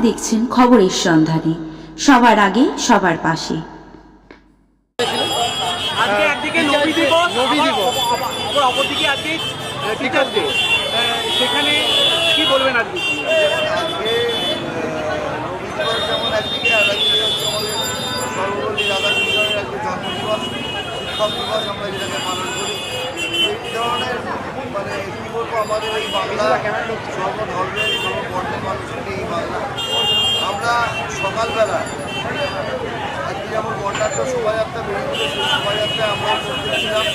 দেখছেন খবরের সন্ধানে, সবার আগে সবার পাশে। আজকে একদিকে নবী দিবস, অপরদিকে আজকে টিচার্স ডে, সেখানে কি বলবেন আজকে? আজকে নবী দিবস যেমন একদিকে, আর একদিকে হচ্ছে আমাদের সর্বপল্লী রাধাকৃষ্ণের আজকে জন্মদিবস, শিক্ষক দিবস আমরা যেটাকে পালন করি। এই ধরনের মানে কী বলবো, আমাদের এই বাংলা সর্বধর্মের সর্ববর্ণের মানুষের এই বাংলা। আমরা সকালবেলা আজকে যেমন বর্ণাঢ্য শোভাযাত্রা বেরিয়েছিল, সেই শোভাযাত্রায় আমরাও করতেছিলাম।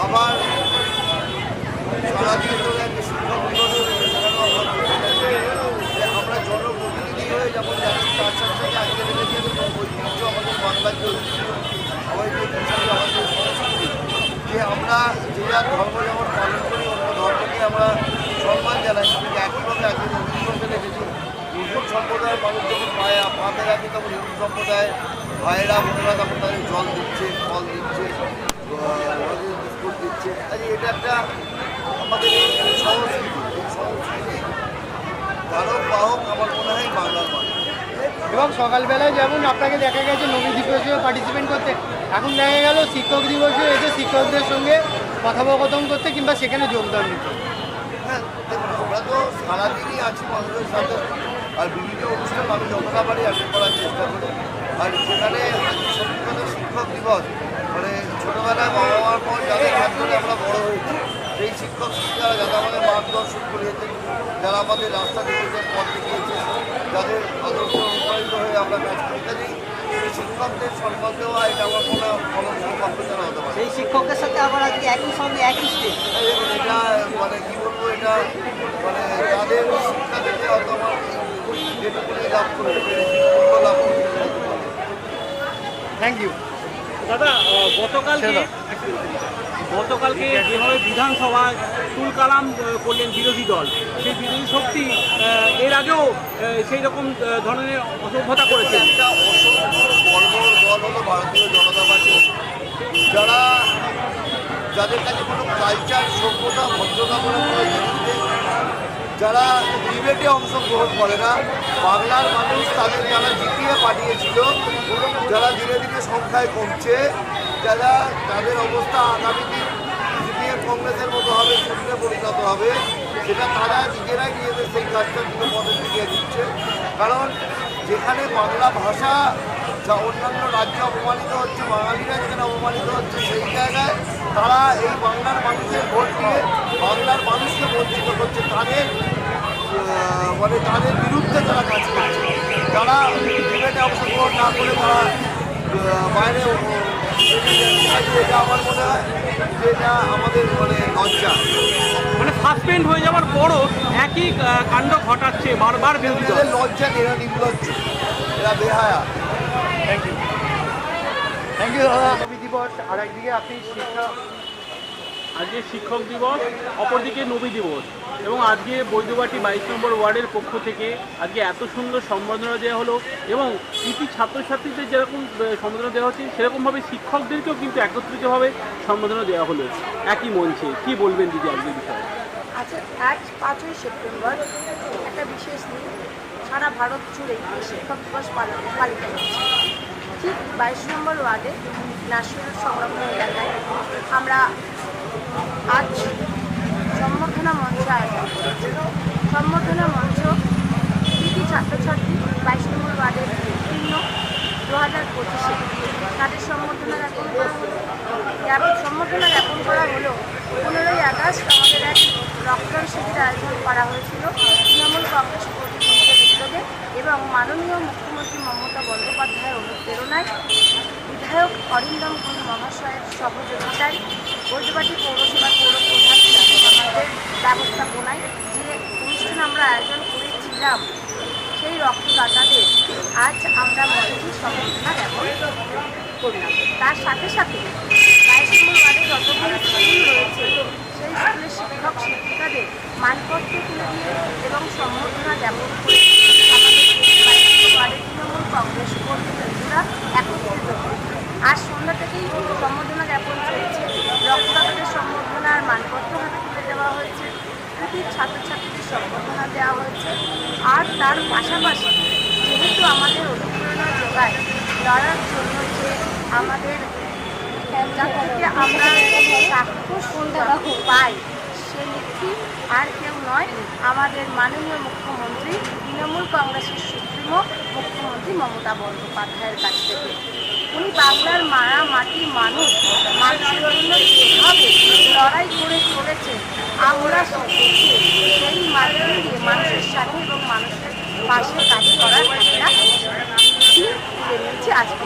আবার সারাদিন ধরে একটা শিক্ষক দিবস রয়েছে, সেখানেও আমরা যে আমরা জনপ্রতিনিধি হয়ে যেমন যাচ্ছি, তার সাথে সাথে আজকে দেখেছি ঐতিহ্য আমাদের বাংলার যে ঐতিহ্য, সবাইকে আমাদের সংস্কৃতি, যে আমরা যে যার ধর্ম যেমন পালন করি, অন্য ধর্মকে আমরা সম্মান জানাই। কিন্তু একইভাবে আজকে নতুন করতে দেখেছি মুসলিম সম্প্রদায়ের মানুষ যখন পাতে রাখে, তখন হিন্দু সম্প্রদায়ের ভাইয়েরা বোনেরা তখন তাদের জল দিচ্ছে, ফল দিচ্ছে, বিস্কুট দিচ্ছে। এটা একটা আমাদের এই সংস্কৃতি ধারক বাহক আমার মনে হয় বাংলার মানুষ। এবং সকালবেলায় যেমন আপনাকে দেখা গেছে নবী দিবসে পার্টিসিপেট করতে, এখন দেখা গেল শিক্ষক দিবসে এসে শিক্ষকদের সঙ্গে কথোপকথন করতে কিংবা সেখানে যোগদান দিতে। হ্যাঁ, দেখুন আমরা তো সারাদিনই আছি মানুষের সাথে, আর বিভিন্ন অনুষ্ঠান আমি যতটা পারি অ্যাটেন্ড করার চেষ্টা করি। আর যেখানে সত্যি কথা শিক্ষক দিবস মানে ছোটোবেলায় বাবা মার পর যাদের মাধ্যমে আমরা বড় হয়েছি, সেই শিক্ষক শিক্ষিকারা যারা আমাদের মার্গদর্শন করিয়েছেন, যারা আমাদের রাস্তা দেখিয়েছেন, পথ দেখিয়েছে, যাদের আদর্শ অনুপ্রাণিত হয়ে আমরা কাজ করি, কাজেই সেই শিক্ষকদের সম্মান দেওয়া এটা আমার কোনো কম্পিউটার হতে পারে। সেই শিক্ষকের সাথে আবার আজকে একই সঙ্গে একই স্টেজ। দেখুন এটা মানে কী বলবো, এটা মানে তাদের শিক্ষা থেকে হয়তো আমার যেটুকুনি লাভ করতে পেরেছি, লাভ করতে পেরেছি। থ্যাংক ইউ দাদা, গতকালকে যেভাবে বিধানসভায় তুলকালাম করলেন বিরোধী দল, সেই বিরোধী শক্তি এর আগেও সেই রকম ধরনের অসভ্যতা করেছে। একটা বর্বর দল হলো ভারতীয় জনতা পার্টি, যাদের কাছে কোনো কালচার, সভ্যতা, ভদ্রতা বলে কোনো জিনিস নেই, যারা ডিবেটে অংশগ্রহণ করে না। বাংলার মানুষ তাদের যারা জিতিয়ে পাঠিয়েছিল, যারা ধীরে ধীরে সংখ্যায় কমছে, তাদের অবস্থা আগামী দিন সিপিএম কংগ্রেসের মতো হবে, শূন্যে পরিণত হবে, সেটা তারা নিজেরাই নিজেদের সেই কাজটা দিকে পথে এগিয়ে দিচ্ছে। কারণ যেখানে বাংলা ভাষা যা অন্যান্য রাজ্যে অপমানিত হচ্ছে, বাঙালিরা যেখানে অপমানিত হচ্ছে, সেই জায়গায় তারা এই বাংলার মানুষের ভোট দিয়ে বাংলার মানুষকে বঞ্চিত করছে। তাদের বিরুদ্ধে তারা কাজ করছে। তারা ডিবেটে অংশগ্রহণ না করে তারা বাইরে, এটা আমার মনে হয় যে এটা আমাদের লজ্জা। মানে সাসপেন্ড হয়ে যাওয়ার পরও একই কাণ্ড ঘটাচ্ছে বারবার বিরোধী দল। লজ্জা এরা নির্লজ্জ, এরা বেহায়া। থ্যাংক ইউ দাদা। নবী দিবস, আর একদিকে আপনি শিক্ষা, আজকে শিক্ষক দিবস, অপরদিকে নবী দিবস, এবং আজকে বৈদ্যবাটি 22 নম্বর ওয়ার্ডের পক্ষ থেকে আজকে এত সুন্দর সম্বর্ধনা দেওয়া হলো, এবং কৃতি ছাত্রছাত্রীদের যেরকম সম্বর্ধনা দেওয়া হচ্ছে, সেরকমভাবে শিক্ষকদেরকেও কিন্তু একত্রিতভাবে সম্বর্ধনা দেওয়া হলো একই মঞ্চে। কি বলবেন দিদি আজকের বিষয়ে? আচ্ছা, আজ 5ই সেপ্টেম্বর একটা বিশেষ দিন, সারা ভারত জুড়েই শিক্ষক দিবস পালিত হচ্ছে। ঠিক 22 নম্বর ওয়ার্ডে ন্যাশনাল সংগ্রাম এলাকায় আমরা আজ সম্বর্ধনা মঞ্চ আয়োজন করেছি। সম্বর্ধনা মঞ্চ কৃতি ছাত্রছাত্রী 22 নম্বর ওয়ার্ডের উত্তীর্ণ 2025-এ তাদের সম্বর্ধনা জ্ঞাপন করা হলো। সম্বর্ধনা জ্ঞাপন করা হলো 15ই আগস্ট আমাদের এক রক্তদান শিবির আয়োজন করা হয়েছিল তৃণমূল কংগ্রেস প্রতিনিধিদের উদ্যোগে, এবং মাননীয় মুখ্যমন্ত্রী মমতা বন্দ্যোপাধ্যায়ের অনুপ্রেরণায় বিধায়ক অরিন্দম ঘোষ মহাশয়ের সহযোগিতায় বৈদ্যবাটি পৌরসভার পৌরপ্রধান আমাদের ব্যবস্থাপনায় যে অনুষ্ঠান আমরা আয়োজন করেছিলাম, সেই রক্তদাতাদের আজ আমরা মঞ্চে সম্বর্ধনা জ্ঞাপন করলাম। তার সাথে সাথে 22 নম্বর ওয়ার্ডে যতগুলো স্কুল রয়েছে, সেই স্কুলের শিক্ষক শিক্ষিকাদের মানপত্র তুলে দিয়ে এবং সম্বর্ধনা জ্ঞাপন করে আমাদের 22 নম্বর ওয়ার্ডের তৃণমূল কংগ্রেস কর্মীরা একত্রিত হয়। আজ সন্ধ্যা থেকেই সম্বর্ধনা জ্ঞাপন চলছে। রক্তদাতাদের সম্বর্ধনার মানপত্র হাতে তুলে দেওয়া হয়েছে। উপস্থিত ছাত্রছাত্রীদের সম্বর্ধনা দেওয়া হয়েছে। আর তার পাশাপাশি যেহেতু আমাদের অনুপ্রেরণা যোগায় লড়ার জন্য যে আমাদের থেকে আমরা চাক্ষুষ পাই, সে নেত্রী আর কেউ নয়, আমাদের মাননীয় মুখ্যমন্ত্রী, তৃণমূল কংগ্রেসের সুপ্রিমো মুখ্যমন্ত্রী মমতা বন্দ্যোপাধ্যায়ের কাছ থেকে। উনি বাংলার মায়া মাটি মানুষের জন্য যেভাবে লড়াই করে চলেছে, আমরা দেখি সেই মাধ্যম দিয়ে মানুষের সাথে এবং মানুষের পাশে কাজ করার একটা দিন তুলে নিয়েছে আজকে।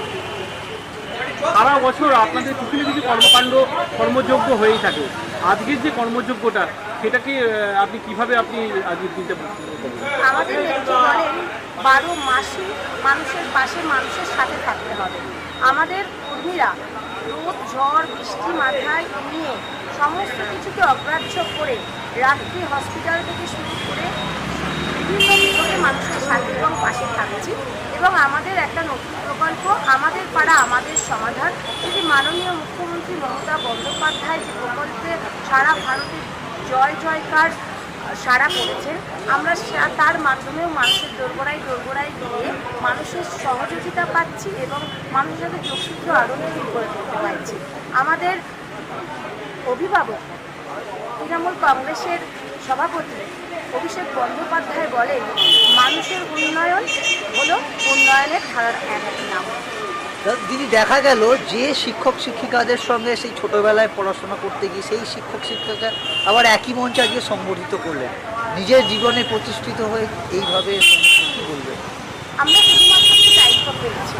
সারা বছর আপনাদের কিছু না কিছু কর্মযোগ্য হয়েই থাকে। আজকের যে কর্মযোগ্যটা, সেটাকে আপনি কিভাবে আজকের দিনটা আমাদের নেত্রী বলেন 12 মাসই মানুষের পাশে মানুষের সাথে থাকতে হবে। আমাদের কর্মীরা রোদ ঝড় বৃষ্টি মাথায় নিয়ে সমস্ত কিছুকে অগ্রাহ্য করে রাত্রি হসপিটাল থেকে শুরু করে বিভিন্ন বিভাগে মানুষের সাথে এবং পাশে থাকছি। এবং আমাদের একটা নতুন প্রকল্প, আমাদের পাড়া আমাদের সমাধান, যদি মাননীয় মুখ্যমন্ত্রী মমতা বন্দ্যোপাধ্যায় যে প্রকল্পে সারা ভারতে জয় জয়কার সারা করেছেন, আমরা তার মাধ্যমেও মানুষের দোরগোড়ায় গিয়ে মানুষের সহযোগিতা পাচ্ছি এবং মানুষের সাথে যোগসূত্র আরও নিবিড় করে তুলতে পারছি। আমাদের অভিভাবক তৃণমূল কংগ্রেসের সভাপতি অভিষেক বন্দ্যোপাধ্যায় বলেন, মানুষের উন্নয়ন হলো উন্নয়নের ধারার এক নাম। দিদি, দেখা গেল যে শিক্ষক শিক্ষিকাদের সঙ্গে সেই ছোটবেলায় পড়াশোনা করতে গিয়ে সেই শিক্ষক শিক্ষিকা আবার একই মঞ্চে আজকে সংগঠিত করলেন, নিজের জীবনে প্রতিষ্ঠিত হয়ে এইভাবে কী বলবেন? আমরা শুধুমাত্র একটি দায়িত্ব পেয়েছি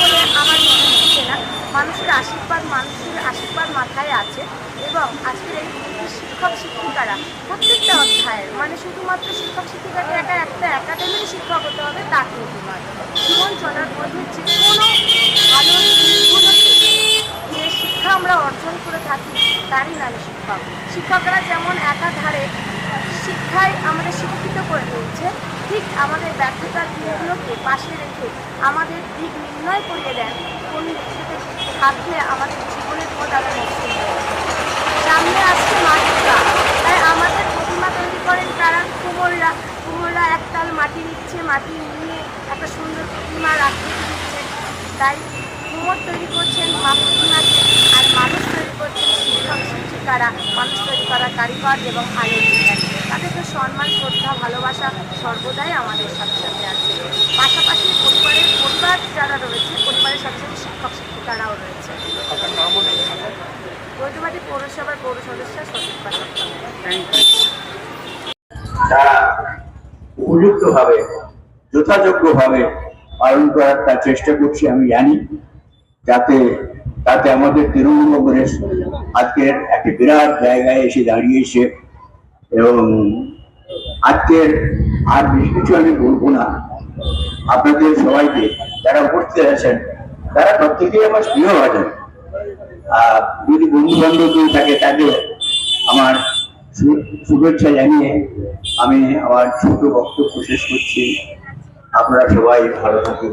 বলে আমার মনে হচ্ছে না। মানুষের আশীর্বাদ মাথায় আছে এবং আজকের এই শিক্ষক শিক্ষিকারা প্রত্যেকটা অধ্যায়ের, মানে শুধুমাত্র শিক্ষক শিক্ষিকাকে একটা একাডেমির শিক্ষক হতে হবে তা কিন্তু নয়। জীবন চলার মধ্যে যে কোনো ভালো যে শিক্ষা আমরা অর্জন করে থাকি তারই নামে শিক্ষক। শিক্ষকরা যেমন একাধারে শিক্ষায় আমাদের শিক্ষিত করে তুলছে, ঠিক আমাদের ব্যর্থতার দিকগুলোকে পাশে রেখে আমাদের দিক নির্ণয় করিয়ে দেন কোন দিকে থাকলে আমাদের জীবনের পথ আরও মসৃণ হয়ে যাবে। সামনে আসছে মাটিকা, তাই আমাদের প্রতিমা তৈরি করেন কারণ কুমোররা একতাল মাটি নিচ্ছে, মাটি নিয়ে একটা সুন্দর প্রতিমা রাখিয়ে দিচ্ছে। তাই কুমোর তৈরি করছেন মা প্রতিমাকে, আর মানুষ তৈরি করছেন শিক্ষক শিক্ষিকারা, মানুষ তৈরি করা কারিগর এবং আলোর বিজ্ঞানী। তাদেরকে সম্মান শ্রদ্ধা ভালোবাসা সর্বদাই আমাদের সাথে সাথে আছে। পাশাপাশি পরিবার যারা রয়েছে, পরিবারের সাথে সাথে শিক্ষক শিক্ষিকারাও রয়েছে। বৈদ্যবাটি পৌরসভার পৌর সদস্য সচিব পাশা। তারা উপযুক্তভাবে যথাযোগ্যভাবে পালন করার তার চেষ্টা করছি আমি জানি, তাতে আমাদের তৃণমূল কংগ্রেস আজকের একটি বিরাট জায়গায় এসে দাঁড়িয়েছে। এবং আজকের আর বেশি কিছু আমি বলবো না। আপনাদের সবাইকে যারা উপস্থিত আছেন তারা প্রত্যেকেই আমার প্রিয় আছেন। যদি বন্ধু বান্ধব থাকে তাকে আমার শুভেচ্ছা জানিয়ে আমি আমার ছোট বক্তব্য শেষ করছি। আপনারা সবাই ভালো থাকুন।